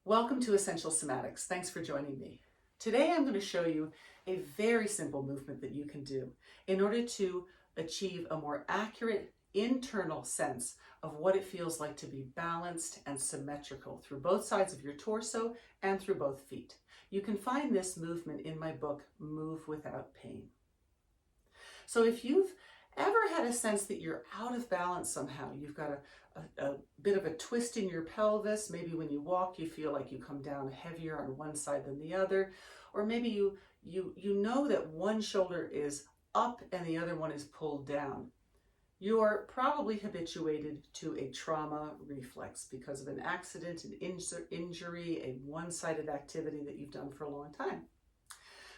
Welcome to Essential Somatics. Thanks for joining me. Today I'm going to show you a very simple movement that you can do in order to achieve a more accurate internal sense of what it feels like to be balanced and symmetrical through both sides of your torso and through both feet. You can find this movement in my book, Move Without Pain. So if you've ever had a sense that you're out of balance somehow, you've got a bit of a twist in your pelvis, maybe when you walk you feel like you come down heavier on one side than the other, or maybe you know that one shoulder is up and the other one is pulled down, you're probably habituated to a trauma reflex because of an accident, an injury, a one-sided activity that you've done for a long time.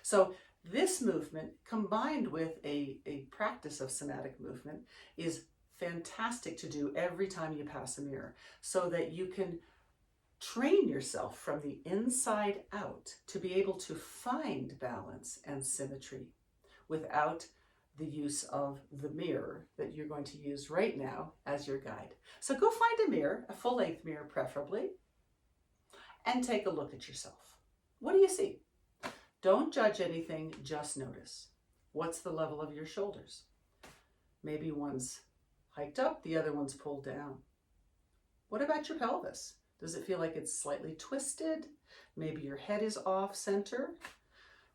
So this movement, combined with a practice of somatic movement, is fantastic to do every time you pass a mirror so that you can train yourself from the inside out to be able to find balance and symmetry without the use of the mirror that you're going to use right now as your guide. So go find a mirror, a full-length mirror preferably, and take a look at yourself. What do you see? Don't judge anything, just notice. What's the level of your shoulders? Maybe one's hiked up, the other one's pulled down. What about your pelvis? Does it feel like it's slightly twisted? Maybe your head is off center.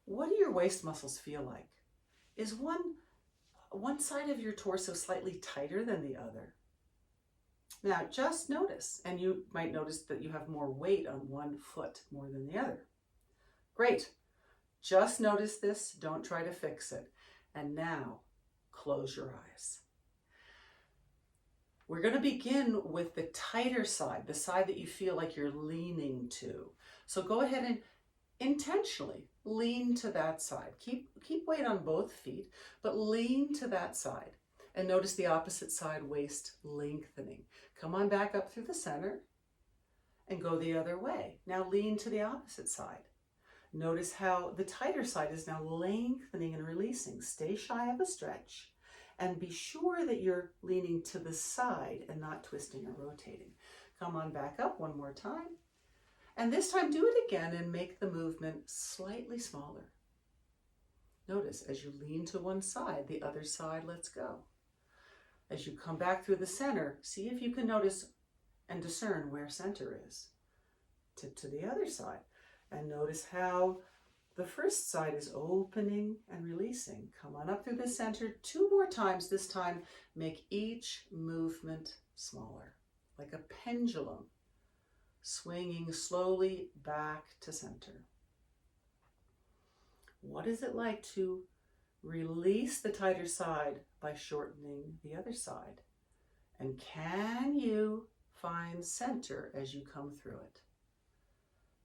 What do your waist muscles feel like? Is one side of your torso slightly tighter than the other? Now just notice, and you might notice that you have more weight on one foot more than the other. Great. Just notice this, don't try to fix it. And now, close your eyes. We're going to begin with the tighter side, the side that you feel like you're leaning to. So go ahead and intentionally lean to that side. Keep weight on both feet, but lean to that side. And notice the opposite side, waist lengthening. Come on back up through the center and go the other way. Now lean to the opposite side. Notice how the tighter side is now lengthening and releasing. Stay shy of a stretch and be sure that you're leaning to the side and not twisting or rotating. Come on back up one more time. And this time do it again and make the movement slightly smaller. Notice as you lean to one side, the other side lets go. As you come back through the center, see if you can notice and discern where center is. Tip to the other side. And notice how the first side is opening and releasing. Come on up through the center 2 more times. This time, make each movement smaller, like a pendulum, swinging slowly back to center. What is it like to release the tighter side by shortening the other side? And can you find center as you come through it?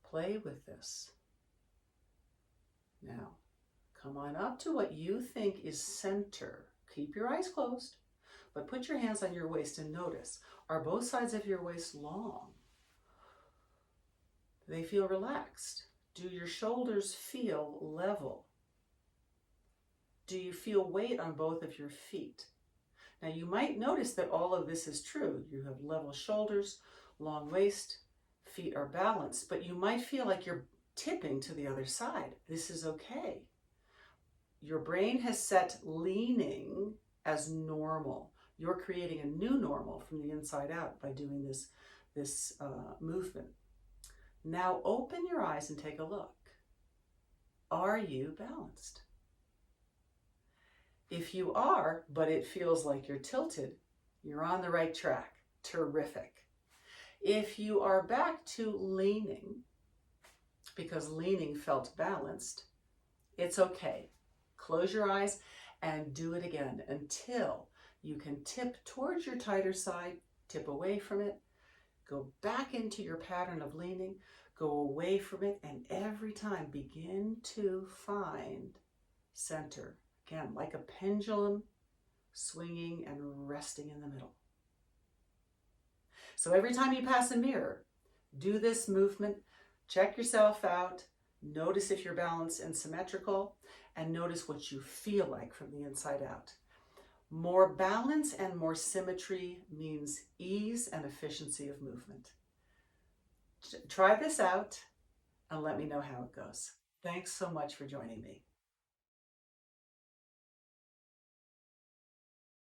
Play with this. Now, come on up to what you think is center. Keep your eyes closed, but put your hands on your waist and notice, are both sides of your waist long? Do they feel relaxed? Do your shoulders feel level? Do you feel weight on both of your feet? Now, you might notice that all of this is true. You have level shoulders, long waist, feet are balanced, but you might feel like you're tipping to the other side. This is okay. Your brain has set leaning as normal. You're creating a new normal from the inside out by doing this movement. Now open your eyes and take a look. Are you balanced? If you are, but it feels like you're tilted, you're on the right track. Terrific. If you are back to leaning, because leaning felt balanced, it's okay. Close your eyes and do it again until you can tip towards your tighter side, tip away from it, go back into your pattern of leaning, go away from it, and every time begin to find center. Again, like a pendulum, swinging and resting in the middle. So every time you pass a mirror, do this movement, check yourself out, notice if you're balanced and symmetrical, and notice what you feel like from the inside out. More balance and more symmetry means ease and efficiency of movement. Try this out and let me know how it goes. Thanks so much for joining me.